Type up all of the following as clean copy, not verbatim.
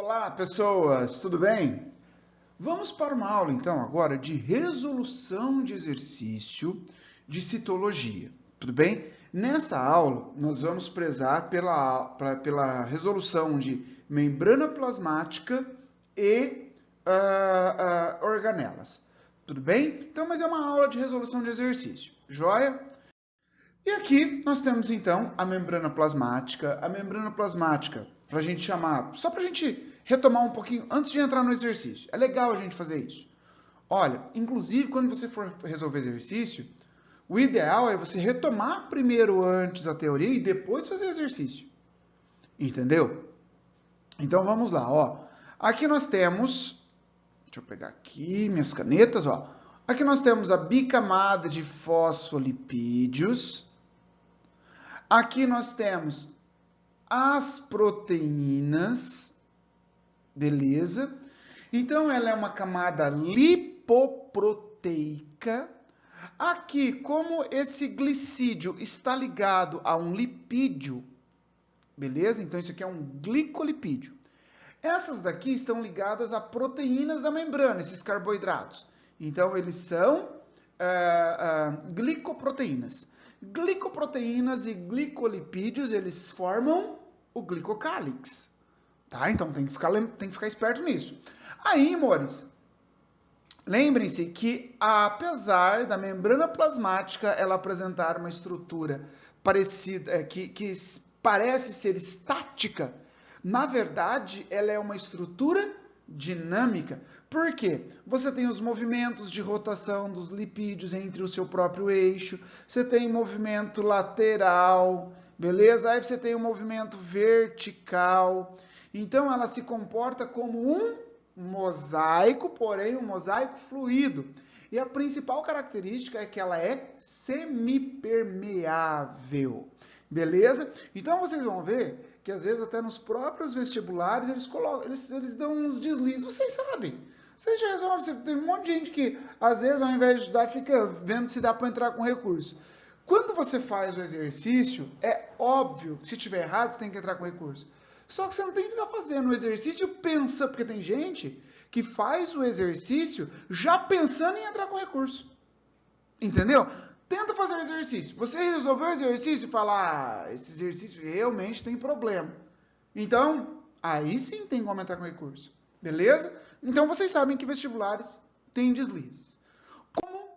Olá, pessoas, tudo bem? Vamos para uma aula, então, agora de resolução de exercício de citologia, tudo bem? Nessa aula, nós vamos prezar pela resolução de membrana plasmática e organelas, tudo bem? Então, mas é uma aula de resolução de exercício, joia? E aqui nós temos, então, a membrana plasmática. A membrana plasmática, para a gente chamar, só para a gente retomar um pouquinho antes de entrar no exercício. É legal a gente fazer isso. Olha, inclusive, quando você for resolver exercício, o ideal é você retomar primeiro antes a teoria e depois fazer o exercício. Entendeu? Então, vamos lá, ó. Aqui nós temos, deixa eu pegar aqui minhas canetas, ó. Aqui nós temos a bicamada de fosfolipídios. Aqui nós temos as proteínas, beleza? Então, ela é uma camada lipoproteica. Aqui, como esse glicídio está ligado a um lipídio, beleza? Então, isso aqui é um glicolipídio. Essas daqui estão ligadas a proteínas da membrana, esses carboidratos. Então, eles são glicoproteínas. Glicoproteínas e glicolipídios, eles formam o glicocálix. Tá? Então, tem que ficar esperto nisso. Aí, amores, lembrem-se que, apesar da membrana plasmática ela apresentar uma estrutura parecida, que parece ser estática, na verdade, ela é uma estrutura dinâmica. Por quê? Você tem os movimentos de rotação dos lipídios entre o seu próprio eixo, você tem movimento lateral, beleza? Aí você tem o movimento vertical. Então, ela se comporta como um mosaico, porém um mosaico fluido. E a principal característica é que ela é semipermeável. Beleza? Então, vocês vão ver que, às vezes, até nos próprios vestibulares, eles dão uns deslizes. Vocês sabem. Vocês já resolvem. Tem um monte de gente que, às vezes, ao invés de estudar, fica vendo se dá para entrar com recurso. Quando você faz o exercício, é óbvio que, se tiver errado, você tem que entrar com recurso. Só que você não tem que ficar fazendo o exercício pensa, porque tem gente que faz o exercício já pensando em entrar com recurso. Entendeu? Tenta fazer o exercício. Você resolveu o exercício e fala, esse exercício realmente tem problema. Então, aí sim tem como entrar com recurso. Beleza? Então, vocês sabem que vestibulares têm deslizes. Como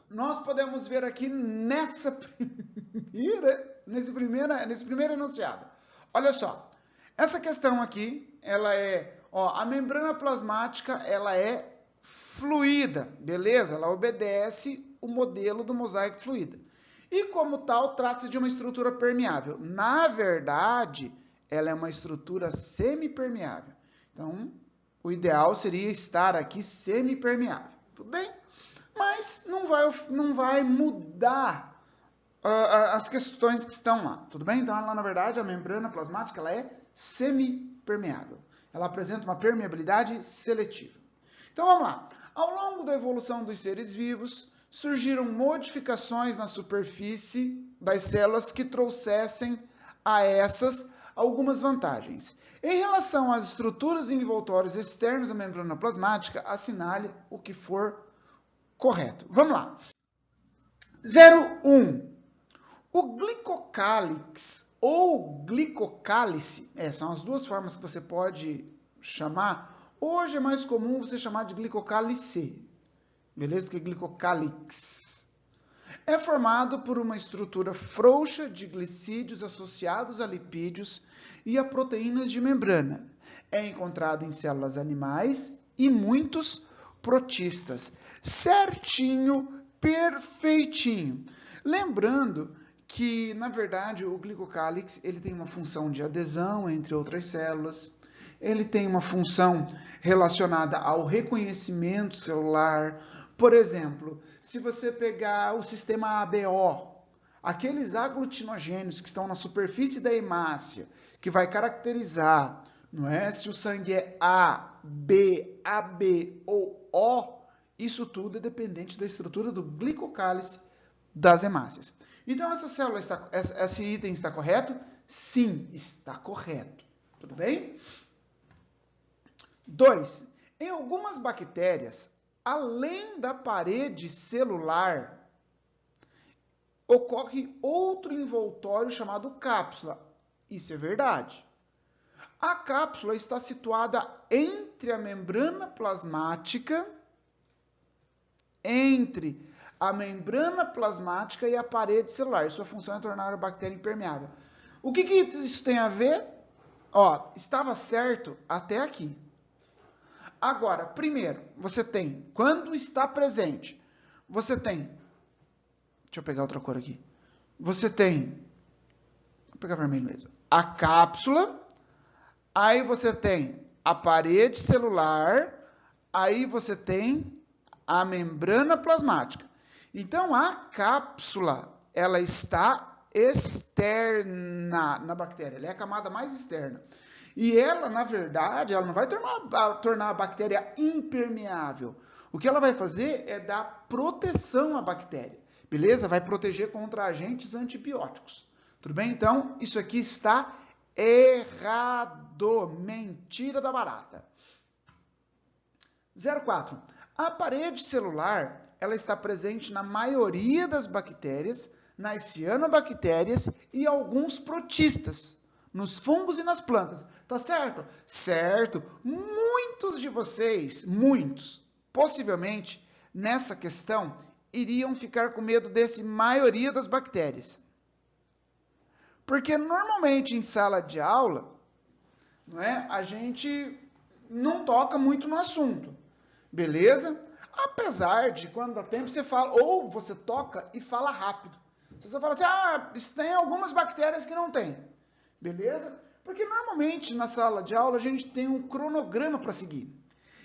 nós podemos ver aqui nesse primeiro enunciado. Olha só. Essa questão aqui, ela é, a membrana plasmática, ela é fluida, beleza? Ela obedece o modelo do mosaico fluida. E como tal, trata-se de uma estrutura permeável. Na verdade, ela é uma estrutura semipermeável. Então, o ideal seria estar aqui semipermeável. Tudo bem? Mas não vai mudar as questões que estão lá. Tudo bem? Então, ela, na verdade, a membrana plasmática, ela é semipermeável. Ela apresenta uma permeabilidade seletiva. Então, vamos lá. Ao longo da evolução dos seres vivos, surgiram modificações na superfície das células que trouxessem a essas algumas vantagens. Em relação às estruturas envoltórias externas da membrana plasmática, assinale o que for correto. Vamos lá. 01. O glicocálix ou glicocálice, são as duas formas que você pode chamar. Hoje é mais comum você chamar de glicocálice, beleza? Do que glicocálix. É formado por uma estrutura frouxa de glicídios associados a lipídios e a proteínas de membrana. É encontrado em células animais e muitos protistas. Certinho, perfeitinho. Lembrando que, na verdade, o glicocálix ele tem uma função de adesão entre outras células. Ele tem uma função relacionada ao reconhecimento celular. Por exemplo, se você pegar o sistema ABO, aqueles aglutinogênios que estão na superfície da hemácia, que vai caracterizar, não é, se o sangue é A, B, AB ou O, isso tudo é dependente da estrutura do glicocálice das hemácias. Então, esse item está correto? Sim, está correto. Tudo bem? 2. Em algumas bactérias, além da parede celular, ocorre outro envoltório chamado cápsula. Isso é verdade. A cápsula está situada entre a membrana plasmática, e a parede celular. Sua função é tornar a bactéria impermeável. O que isso tem a ver? Ó, estava certo até aqui. Agora, primeiro, você tem, quando está presente, você tem, deixa eu pegar outra cor aqui, você tem, vou pegar vermelho mesmo, a cápsula, aí você tem a parede celular, aí você tem a membrana plasmática. Então, a cápsula, ela está externa na bactéria, ela é a camada mais externa. E ela, na verdade, ela não vai tornar a bactéria impermeável. O que ela vai fazer é dar proteção à bactéria, beleza? Vai proteger contra agentes antibióticos. Tudo bem? Então, isso aqui está errado. Mentira da barata. 04. A parede celular, ela está presente na maioria das bactérias, nas cianobactérias e alguns protistas, nos fungos e nas plantas. Tá certo? Certo. Muitos de vocês, possivelmente, nessa questão, iriam ficar com medo desse maioria das bactérias. Porque normalmente em sala de aula, não é, a gente não toca muito no assunto. Beleza? Apesar de, quando dá tempo, você fala, ou você toca e fala rápido. Você fala assim, tem algumas bactérias que não tem. Beleza? Porque normalmente na sala de aula a gente tem um cronograma para seguir.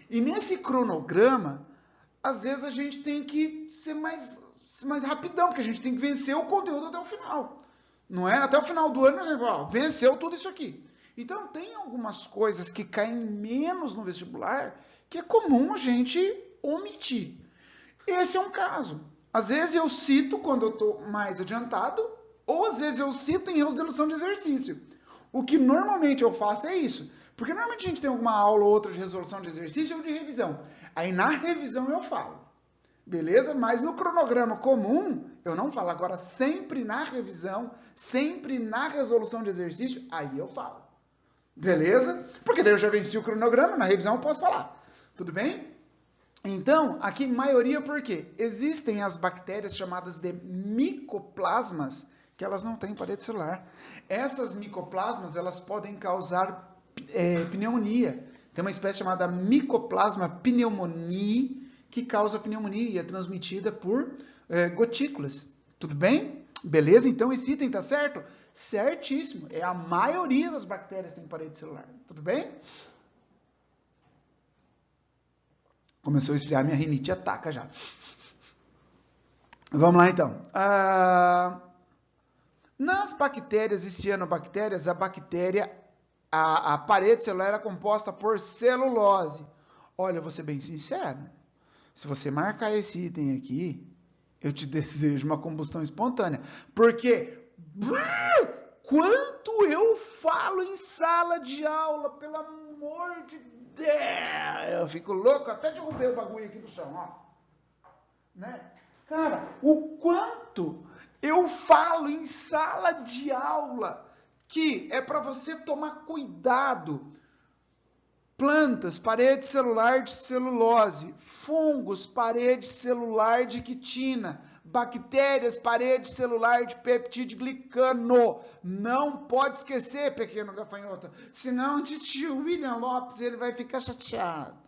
E nesse cronograma, às vezes a gente tem que ser mais rapidão, porque a gente tem que vencer o conteúdo até o final. Não é? Até o final do ano a gente fala, venceu tudo isso aqui. Então tem algumas coisas que caem menos no vestibular que é comum a gente omitir. Esse é um caso. Às vezes eu cito quando eu estou mais adiantado, ou às vezes eu cito em resolução de exercício. O que normalmente eu faço é isso. Porque normalmente a gente tem alguma aula ou outra de resolução de exercício ou de revisão. Aí na revisão eu falo. Beleza? Mas no cronograma comum, eu não falo. Agora, sempre na revisão, sempre na resolução de exercício, aí eu falo. Beleza? Porque daí eu já venci o cronograma, na revisão eu posso falar. Tudo bem? Então, aqui maioria por quê? Existem as bactérias chamadas de micoplasmas, que elas não têm parede celular. Essas micoplasmas, elas podem causar pneumonia. Tem uma espécie chamada Mycoplasma pneumoniae, que causa pneumonia e é transmitida por gotículas. Tudo bem? Beleza? Então esse item tá certo? Certíssimo. É a maioria das bactérias que tem parede celular. Tudo bem? Começou a esfriar, minha rinite ataca já. Vamos lá então. Nas bactérias e cianobactérias, a parede celular é composta por celulose. Olha, eu vou ser bem sincero. Se você marcar esse item aqui, eu te desejo uma combustão espontânea. Porque quanto eu falo em sala de aula, pelo amor de Deus, eu fico louco, até derrubei o bagulho aqui do chão, ó. Né? Cara, o quanto eu falo em sala de aula que é para você tomar cuidado. Plantas, parede celular de celulose. Fungos, parede celular de quitina. Bactérias, parede celular de peptidoglicano. Não pode esquecer, pequeno gafanhoto. Senão o tio William Lopes ele vai ficar chateado.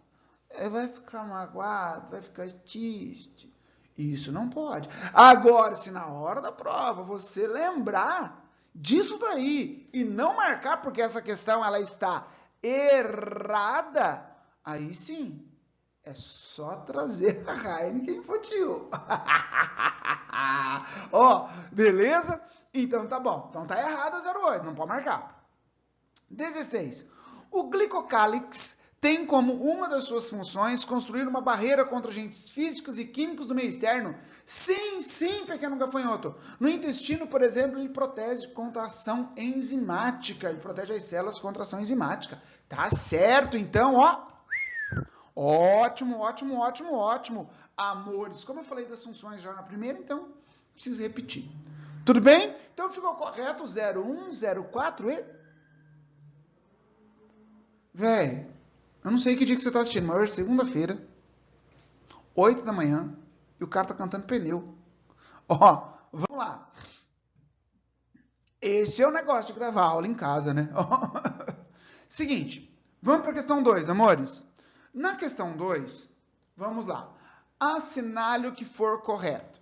Ele vai ficar magoado, vai ficar triste. Isso não pode. Agora, se na hora da prova você lembrar disso daí e não marcar porque essa questão ela está errada, aí sim, é só trazer a Heineken pro tio. Ó, beleza? Então tá bom. Então tá errada 08, não pode marcar. 16. O glicocálix tem como uma das suas funções construir uma barreira contra agentes físicos e químicos do meio externo? Sim, pequeno gafanhoto. No intestino, por exemplo, ele protege contra a ação enzimática. Ele protege as células contra a ação enzimática. Tá certo, então, ó. Ótimo, ótimo, ótimo, ótimo. Amores, como eu falei das funções já na primeira, então preciso repetir. Tudo bem? Então ficou correto 01, 04 e... Véi, eu não sei que dia que você tá assistindo, mas hoje é segunda-feira, 8 da manhã, e o cara tá cantando pneu. Ó, vamos lá. Esse é o negócio de gravar aula em casa, né? Seguinte, vamos para a questão 2, amores. Na questão 2, vamos lá. Assinale o que for correto.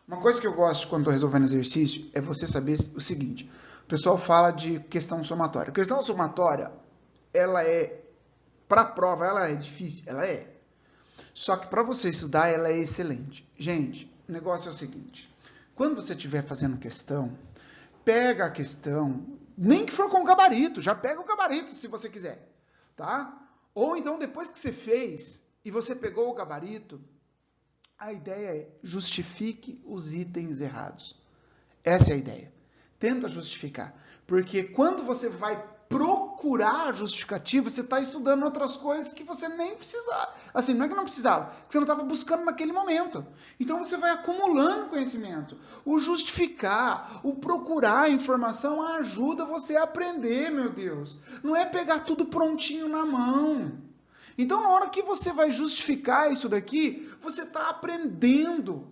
Uma coisa que eu gosto quando estou resolvendo exercício é você saber o seguinte. O pessoal fala de questão somatória. Questão somatória, ela é, para a prova, ela é difícil? Ela é. Só que para você estudar, ela é excelente. Gente, o negócio é o seguinte. Quando você estiver fazendo questão, pega a questão, nem que for com gabarito, já pega o gabarito se você quiser, tá? Ou então, depois que você fez e você pegou o gabarito, a ideia é justifique os itens errados. Essa é a ideia. Tenta justificar. Porque quando você vai procurar a justificativa, você está estudando outras coisas que você nem precisava. Assim, não é que não precisava, que você não estava buscando naquele momento. Então você vai acumulando conhecimento. O justificar, o procurar a informação ajuda você a aprender, meu Deus. Não é pegar tudo prontinho na mão. Então, na hora que você vai justificar isso daqui, você está aprendendo.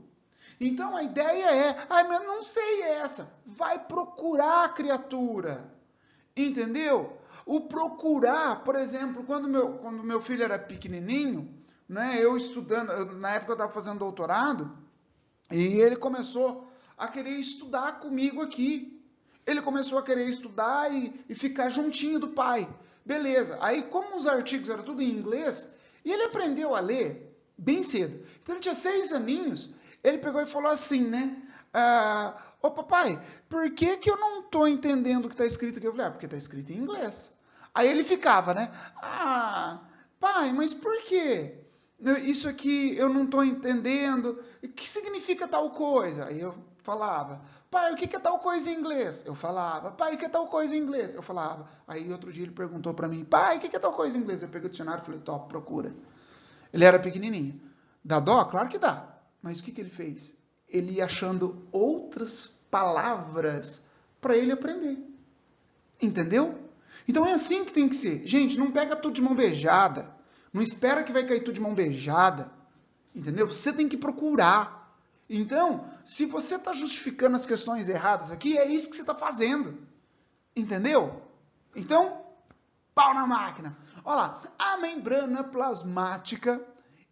Então, a ideia é, mas não sei essa. Vai procurar a criatura. Entendeu? O procurar, por exemplo, quando meu filho era pequenininho, né, eu estudando, na época eu estava fazendo doutorado, e ele começou a querer estudar comigo aqui. Ele começou a querer estudar e ficar juntinho do pai. Beleza. Aí, como os artigos eram tudo em inglês, e ele aprendeu a ler bem cedo. Então, ele tinha 6 aninhos, ele pegou e falou assim, né? Ô papai, por que eu não estou entendendo o que está escrito aqui? Eu falei, porque está escrito em inglês. Aí ele ficava, né? Pai, mas por quê? Isso aqui eu não estou entendendo. O que significa tal coisa? Aí eu falava, pai, o que é tal coisa em inglês? Eu falava, pai, o que é tal coisa em inglês? Eu falava. Aí outro dia ele perguntou para mim, pai, o que é tal coisa em inglês? Eu peguei o dicionário e falei, top, procura. Ele era pequenininho. Dá dó? Claro que dá. Mas o que ele fez? Ele ia achando outras palavras para ele aprender. Entendeu? Então é assim que tem que ser. Gente, não pega tudo de mão beijada. Não espera que vai cair tudo de mão beijada. Entendeu? Você tem que procurar. Então, se você está justificando as questões erradas aqui, é isso que você está fazendo. Entendeu? Então, pau na máquina. Olha lá, a membrana plasmática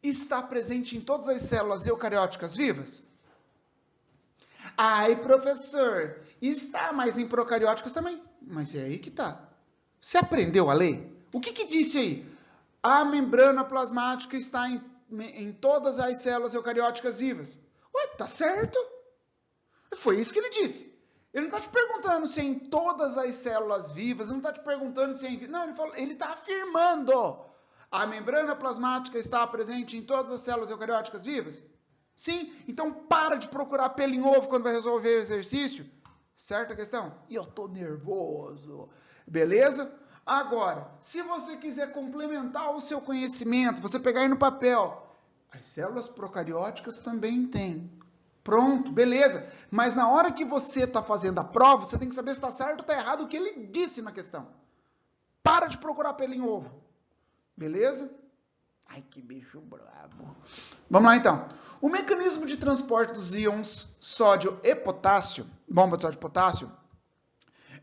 está presente em todas as células eucarióticas vivas? Ai, professor, está, mas em procarióticos também. Mas é aí que está. Você aprendeu a ler? O que disse aí? A membrana plasmática está em todas as células eucarióticas vivas. Ué, tá certo. Foi isso que ele disse. Ele não está te perguntando se é em todas as células vivas, não está te perguntando se é em... Não, ele está afirmando. A membrana plasmática está presente em todas as células eucarióticas vivas? Sim, então para de procurar pelo em ovo quando vai resolver o exercício. Certa questão? E eu tô nervoso. Beleza? Agora, se você quiser complementar o seu conhecimento, você pegar aí no papel, as células procarióticas também têm. Pronto, beleza. Mas na hora que você está fazendo a prova, você tem que saber se está certo ou está errado o que ele disse na questão. Para de procurar pelo em ovo. Beleza? Ai, que bicho brabo. Vamos lá, então. O mecanismo de transporte dos íons sódio e potássio, bomba de sódio e potássio,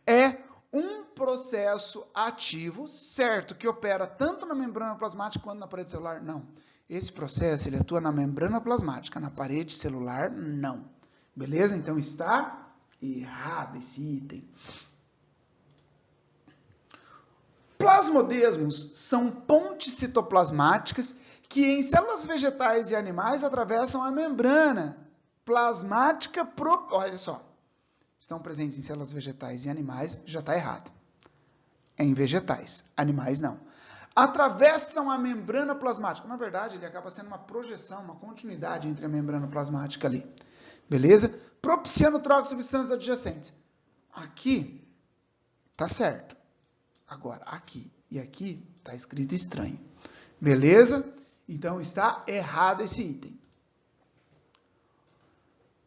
é um processo ativo, certo, que opera tanto na membrana plasmática quanto na parede celular? Não. Esse processo, ele atua na membrana plasmática, na parede celular, não. Beleza? Então, está errado esse item. Plasmodesmos são pontes citoplasmáticas que em células vegetais e animais atravessam a membrana plasmática. Olha só, estão presentes em células vegetais e animais, já está errado. É em vegetais, animais não. Atravessam a membrana plasmática. Na verdade, ele acaba sendo uma projeção, uma continuidade entre a membrana plasmática ali. Beleza? Propiciando troca de substâncias adjacentes. Aqui, tá certo. Agora, aqui e aqui está escrito estranho. Beleza? Então está errado esse item.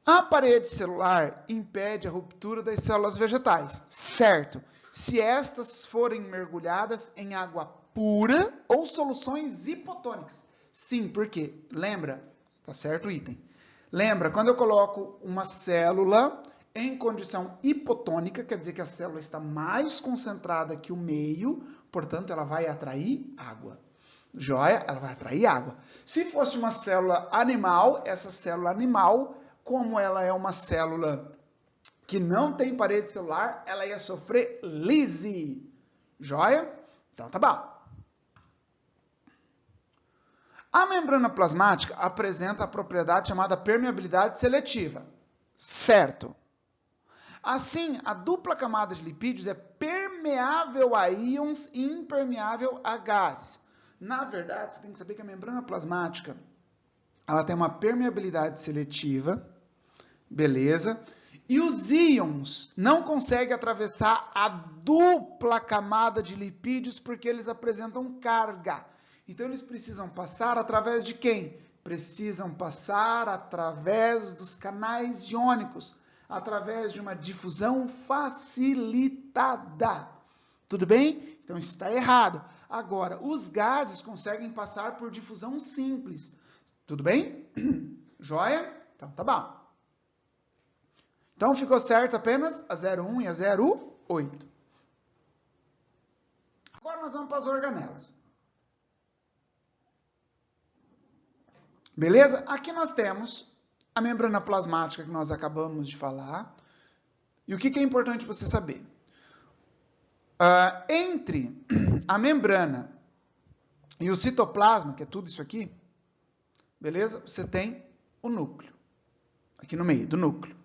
A parede celular impede a ruptura das células vegetais, certo? Se estas forem mergulhadas em água pura ou soluções hipotônicas. Sim, porque, lembra, tá certo o item. Lembra, quando eu coloco uma célula em condição hipotônica, quer dizer que a célula está mais concentrada que o meio, portanto, ela vai atrair água. Joia? Ela vai atrair água. Se fosse uma célula animal, essa célula animal, como ela é uma célula que não tem parede celular, ela ia sofrer lise. Joia? Então tá bom. A membrana plasmática apresenta a propriedade chamada permeabilidade seletiva. Certo. Assim, a dupla camada de lipídios é permeável a íons e impermeável a gases. Na verdade, você tem que saber que a membrana plasmática ela tem uma permeabilidade seletiva, beleza? E os íons não conseguem atravessar a dupla camada de lipídios porque eles apresentam carga. Então, eles precisam passar através de quem? Precisam passar através dos canais iônicos, através de uma difusão facilitada. Tudo bem? Então, isso está errado. Agora, os gases conseguem passar por difusão simples. Tudo bem? Joia? Então, tá bom. Então, ficou certo apenas a 01 e a 08. Agora, nós vamos para as organelas. Beleza? Aqui nós temos a membrana plasmática que nós acabamos de falar. E o que é importante você saber? Entre a membrana e o citoplasma, que é tudo isso aqui, beleza? Você tem o núcleo. Aqui no meio do núcleo.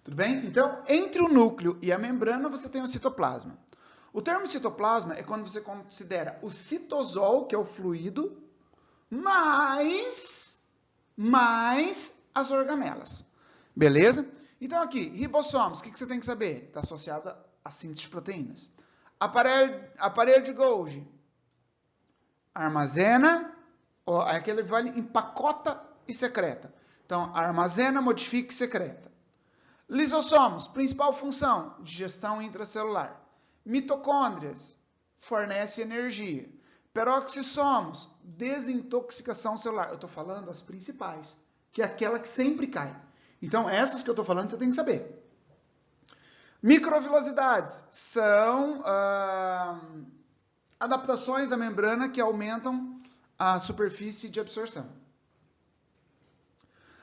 Tudo bem? Então, entre o núcleo e a membrana, você tem o citoplasma. O termo citoplasma é quando você considera o citosol, que é o fluido, mais as organelas. Beleza? Então, aqui, ribossomos, o que você tem que saber? Está associada à síntese de proteínas. Aparelho de Golgi armazena, aquele vale empacota e secreta. Então, armazena, modifica e secreta. Lisossomos, principal função, digestão intracelular. Mitocôndrias, fornece energia. Peroxissomos, desintoxicação celular. Eu estou falando as principais, que é aquela que sempre cai. Então, essas que eu estou falando, você tem que saber. Microvilosidades são adaptações da membrana que aumentam a superfície de absorção.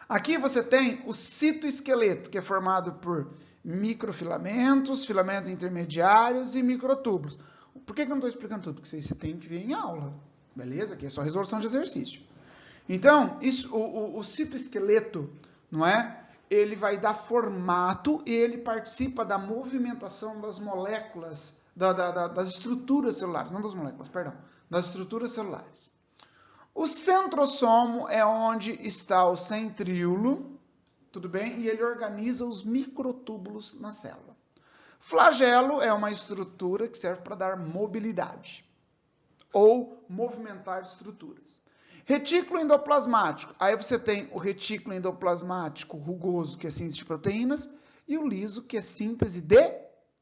Aqui você tem o citoesqueleto, que é formado por microfilamentos, filamentos intermediários e microtúbulos. Por que eu não estou explicando tudo? Porque isso você tem que ver em aula, beleza? Aqui é só resolução de exercício. Então, o citoesqueleto, não é? Ele vai dar formato e ele participa da movimentação das moléculas, das estruturas celulares, não das moléculas, perdão, das estruturas celulares. O centrosomo é onde está o centríolo, tudo bem? E ele organiza os microtúbulos na célula. Flagelo é uma estrutura que serve para dar mobilidade ou movimentar estruturas. Retículo endoplasmático. Aí você tem o retículo endoplasmático rugoso, que é síntese de proteínas, e o liso, que é síntese de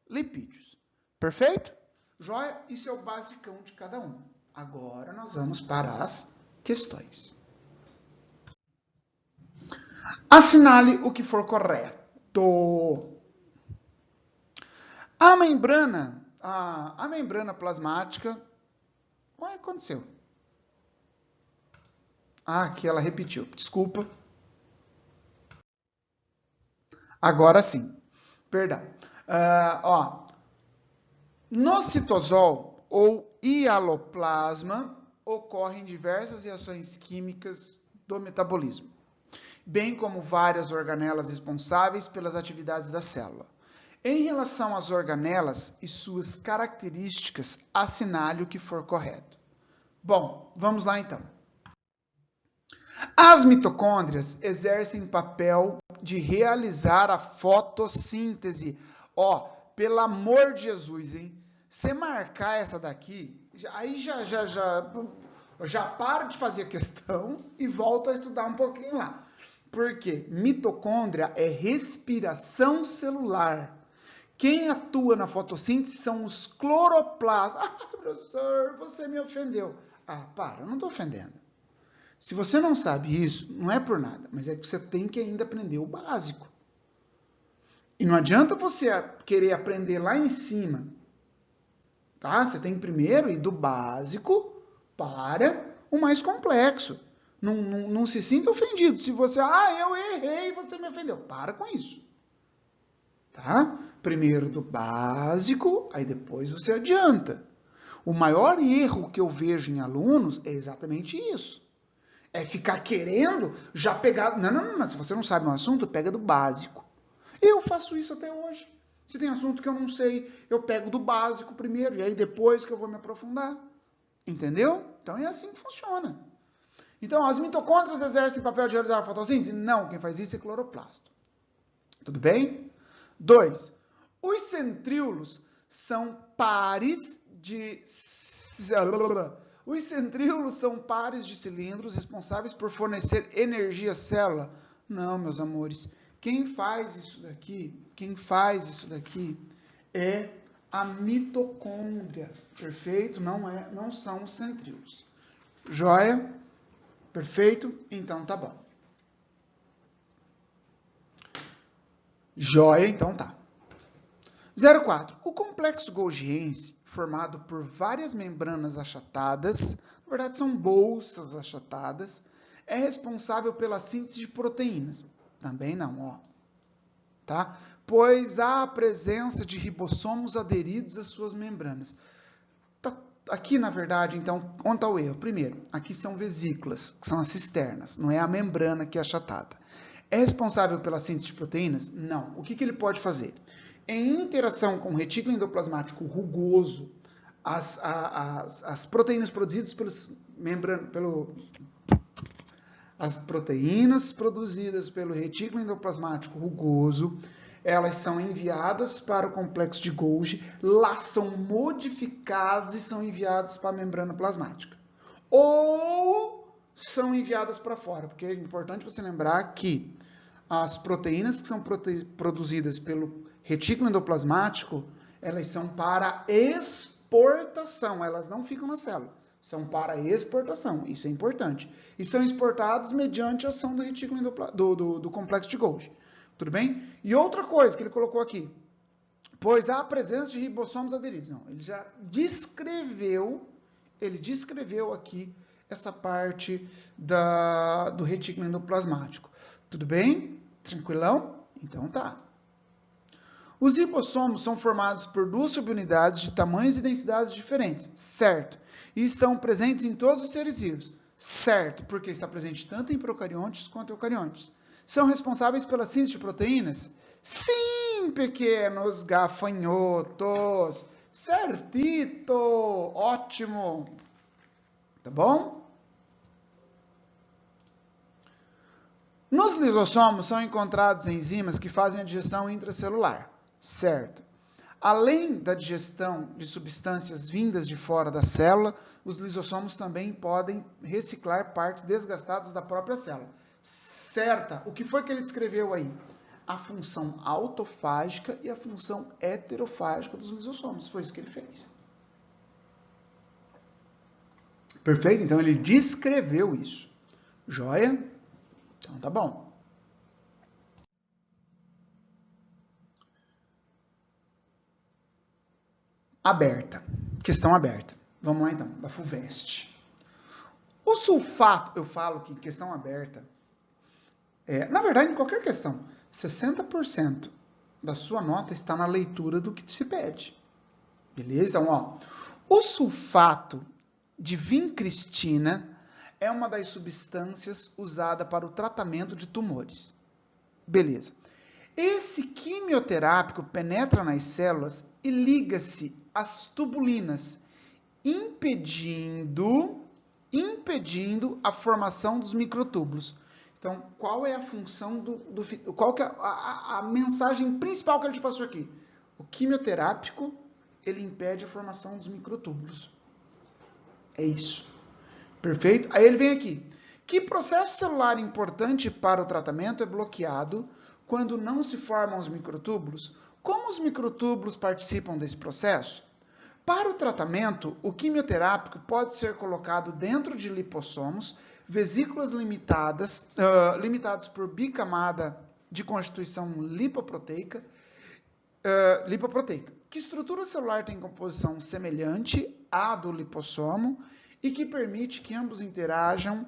lipídios. Perfeito? Joia? Isso é o basicão de cada uma. Agora nós vamos para as questões. Assinale o que for correto. A membrana plasmática, o que aconteceu? Aqui ela repetiu, desculpa. Agora sim, perdão. No citosol ou hialoplasma ocorrem diversas reações químicas do metabolismo, bem como várias organelas responsáveis pelas atividades da célula. Em relação às organelas e suas características, assinale o que for correto. Bom, vamos lá então. As mitocôndrias exercem papel de realizar a fotossíntese. Pelo amor de Jesus, hein? Você marcar essa daqui, aí já Já para de fazer a questão e volta a estudar um pouquinho lá. Porque mitocôndria é respiração celular. Quem atua na fotossíntese são os cloroplastos. Ah, professor, você me ofendeu. Ah, para, eu não estou ofendendo. Se você não sabe isso, não é por nada, mas é que você tem que ainda aprender o básico. E não adianta você querer aprender lá em cima. Tá? Você tem primeiro ir do básico para o mais complexo. Não se sinta ofendido. Se você, eu errei, você me ofendeu. Para com isso. Tá? Primeiro do básico, aí depois você adianta. O maior erro que eu vejo em alunos é exatamente isso. É ficar querendo já pegar... Não. Se você não sabe um assunto, pega do básico. Eu faço isso até hoje. Se tem assunto que eu não sei, eu pego do básico primeiro, e aí depois que eu vou me aprofundar. Entendeu? Então é assim que funciona. Então, as mitocôndrias exercem papel de realizar a fotossíntese? Não, quem faz isso é cloroplasto. Tudo bem? 2. Os centríolos são pares de... Os centríolos são pares de cilindros responsáveis por fornecer energia à célula? Não, meus amores. Quem faz isso daqui é a mitocôndria. Perfeito? Não são os centríolos. Joia? Perfeito? Então tá bom. Joia, então tá. 04. O complexo golgiense, formado por várias membranas achatadas, na verdade são bolsas achatadas, é responsável pela síntese de proteínas. Também não, ó. Tá? Pois há a presença de ribossomos aderidos às suas membranas. Aqui, na verdade, então, onde está o erro? Primeiro, aqui são vesículas, que são as cisternas, não é a membrana que é achatada. É responsável pela síntese de proteínas? Não. O que ele pode fazer? Em interação com o retículo endoplasmático rugoso, as proteínas produzidas as proteínas produzidas pelo retículo endoplasmático rugoso, elas são enviadas para o complexo de Golgi, lá são modificadas e são enviadas para a membrana plasmática. Ou são enviadas para fora, porque é importante você lembrar que as proteínas que são produzidas pelo retículo endoplasmático, elas são para exportação, elas não ficam na célula. São para exportação, isso é importante. E são exportados mediante a ação do retículo do complexo de Golgi. Tudo bem? E outra coisa que ele colocou aqui, pois há a presença de ribossomos aderidos. Não, ele já descreveu aqui essa parte do retículo endoplasmático. Tudo bem? Tranquilão? Então tá. Os ribossomos são formados por duas subunidades de tamanhos e densidades diferentes, certo? E estão presentes em todos os seres vivos, certo? Porque está presente tanto em procariontes quanto em eucariontes. São responsáveis pela síntese de proteínas? Sim, pequenos gafanhotos. Certito! Ótimo! Tá bom? Nos lisossomos são encontradas enzimas que fazem a digestão intracelular. Certo. Além da digestão de substâncias vindas de fora da célula, os lisossomos também podem reciclar partes desgastadas da própria célula. Certa. O que foi que ele descreveu aí? A função autofágica e a função heterofágica dos lisossomos. Foi isso que ele fez. Perfeito? Então ele descreveu isso. Joia? Então tá bom. Aberta. Questão aberta. Vamos lá então, da FUVEST. O sulfato, eu falo que questão aberta, na verdade, em qualquer questão, 60% da sua nota está na leitura do que se pede. Beleza? Então, ó, o sulfato de vincristina é uma das substâncias usada para o tratamento de tumores. Beleza. Esse quimioterápico penetra nas células e liga-se às tubulinas, impedindo a formação dos microtúbulos. Então, qual é a função qual que é a mensagem principal que ele te passou aqui? O quimioterápico, ele impede a formação dos microtúbulos. É isso. Perfeito? Aí ele vem aqui. Que processo celular importante para o tratamento é bloqueado quando não se formam os microtúbulos? Como os microtúbulos participam desse processo? Para o tratamento, o quimioterápico pode ser colocado dentro de lipossomos, vesículas limitadas por bicamada de constituição lipoproteica. Que estrutura celular tem composição semelhante à do lipossomo e que permite que ambos interajam,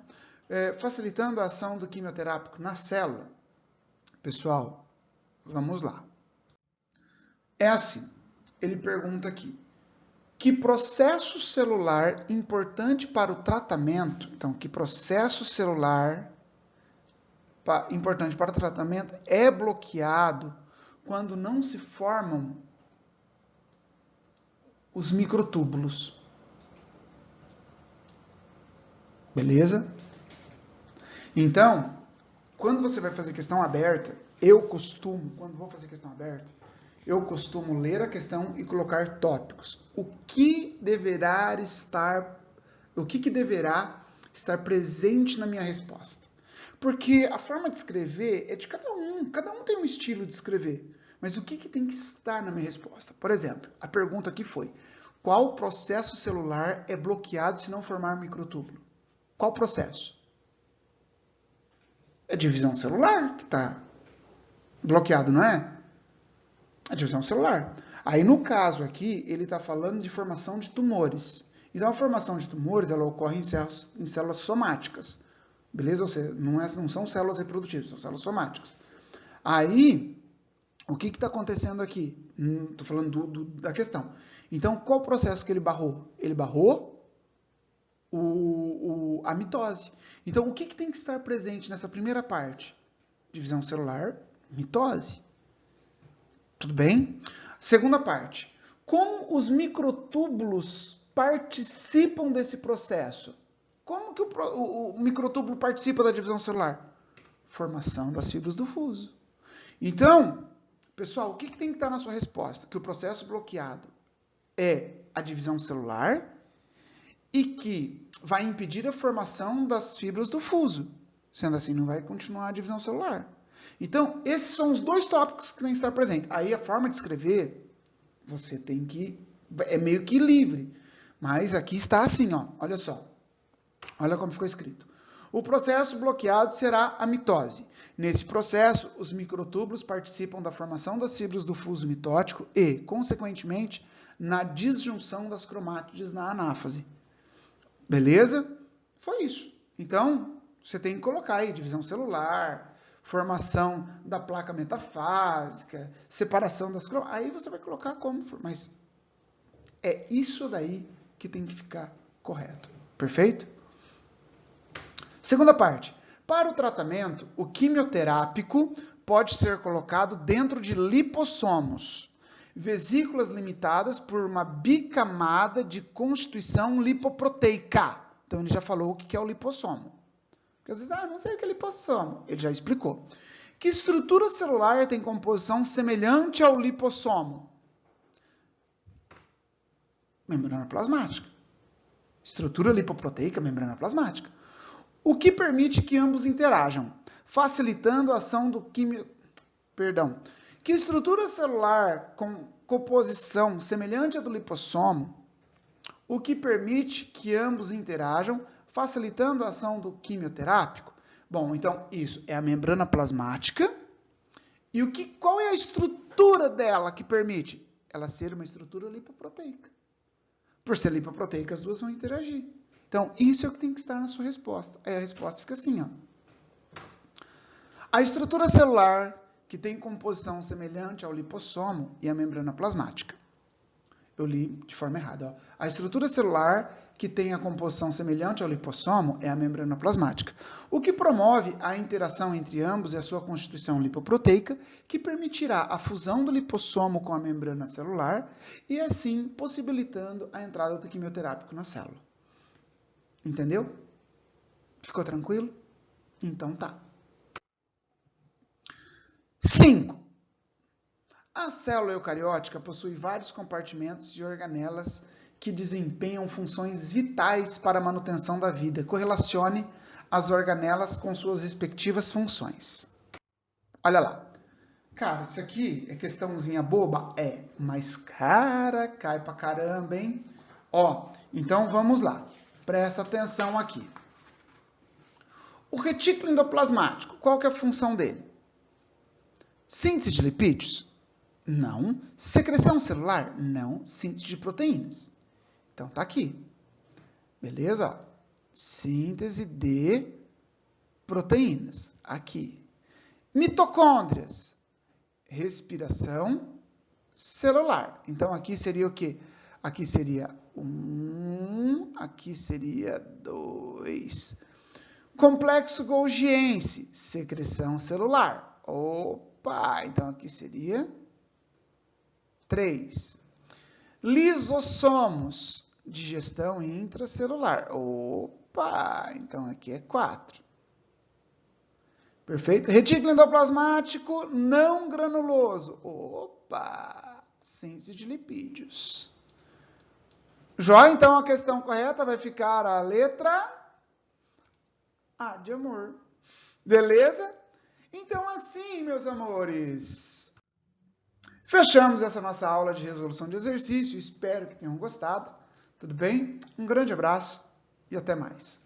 facilitando a ação do quimioterápico na célula? Pessoal, vamos lá. É assim, ele pergunta aqui. Que processo celular importante para o tratamento, então, que processo celular importante para o tratamento é bloqueado quando não se formam os microtúbulos? Beleza? Então, quando você vai fazer questão aberta, quando vou fazer questão aberta, eu costumo ler a questão e colocar tópicos. O que deverá estar presente na minha resposta? Porque a forma de escrever é de cada um tem um estilo de escrever. Mas o que tem que estar na minha resposta? Por exemplo, a pergunta aqui foi: qual processo celular é bloqueado se não formar microtúbulo? Qual processo? É a divisão celular que está bloqueado, não é? A divisão celular. Aí, no caso aqui, ele está falando de formação de tumores. Então, a formação de tumores, ela ocorre em células somáticas. Beleza? Ou seja, não são células reprodutivas, são células somáticas. Aí, o que está acontecendo aqui? Estou falando da questão. Então, qual o processo que ele barrou? Ele barrou a mitose. Então, o que tem que estar presente nessa primeira parte? Divisão celular, mitose. Tudo bem? Segunda parte. Como os microtúbulos participam desse processo? Como que o microtúbulo participa da divisão celular? Formação das fibras do fuso. Então, pessoal, o que tem que estar na sua resposta? Que o processo bloqueado é a divisão celular e que vai impedir a formação das fibras do fuso. Sendo assim, não vai continuar a divisão celular. Então, esses são os dois tópicos que tem que estar presentes. Aí, a forma de escrever, você tem que... é meio que livre. Mas aqui está assim, ó. Olha só. Olha como ficou escrito. O processo bloqueado será a mitose. Nesse processo, os microtúbulos participam da formação das fibras do fuso mitótico e, consequentemente, na disjunção das cromátides na anáfase. Beleza? Foi isso. Então, você tem que colocar aí divisão celular, formação da placa metafásica, separação das cromátides. Aí você vai colocar como for, mas é isso daí que tem que ficar correto. Perfeito? Segunda parte. Para o tratamento, o quimioterápico pode ser colocado dentro de lipossomos, vesículas limitadas por uma bicamada de constituição lipoproteica. Então, ele já falou o que é o lipossomo. Porque às vezes, não sei o que é lipossomo. Ele já explicou. Que estrutura celular tem composição semelhante ao lipossomo? Membrana plasmática. Estrutura lipoproteica, membrana plasmática. O que permite que ambos interajam, facilitando a ação do Que estrutura celular com composição semelhante à do lipossomo, o que permite que ambos interajam, facilitando a ação do quimioterápico? Bom, então isso é a membrana plasmática. E qual é a estrutura dela que permite? Ela ser uma estrutura lipoproteica. Por ser lipoproteica, as duas vão interagir. Então, isso é o que tem que estar na sua resposta. Aí a resposta fica assim, ó. A estrutura celular que tem composição semelhante ao lipossomo e à membrana plasmática. Eu li de forma errada. Ó. A estrutura celular que tem a composição semelhante ao lipossomo é a membrana plasmática, o que promove a interação entre ambos e a sua constituição lipoproteica, que permitirá a fusão do lipossomo com a membrana celular e, assim, possibilitando a entrada do quimioterápico na célula. Entendeu? Ficou tranquilo? Então tá. 5. A célula eucariótica possui vários compartimentos e organelas que desempenham funções vitais para a manutenção da vida. Correlacione as organelas com suas respectivas funções. Olha lá. Cara, isso aqui é questãozinha boba? É, mas cara, cai pra caramba, hein? Ó, então vamos lá. Presta atenção aqui. O retículo endoplasmático, qual que é a função dele? Síntese de lipídios? Não. Secreção celular? Não. Síntese de proteínas. Então tá aqui. Beleza? Ó. Síntese de proteínas. Aqui. Mitocôndrias? Respiração celular. Então aqui seria o quê? Aqui seria 1, aqui seria 2. Complexo golgiense, secreção celular. Opa, então aqui seria 3. Lisossomos, digestão intracelular. Opa, então aqui é 4. Perfeito? Retículo endoplasmático não granuloso. Opa, síntese de lipídios. Jó, então a questão correta vai ficar a letra A de amor. Beleza? Então assim, meus amores, fechamos essa nossa aula de resolução de exercício. Espero que tenham gostado. Tudo bem? Um grande abraço e até mais.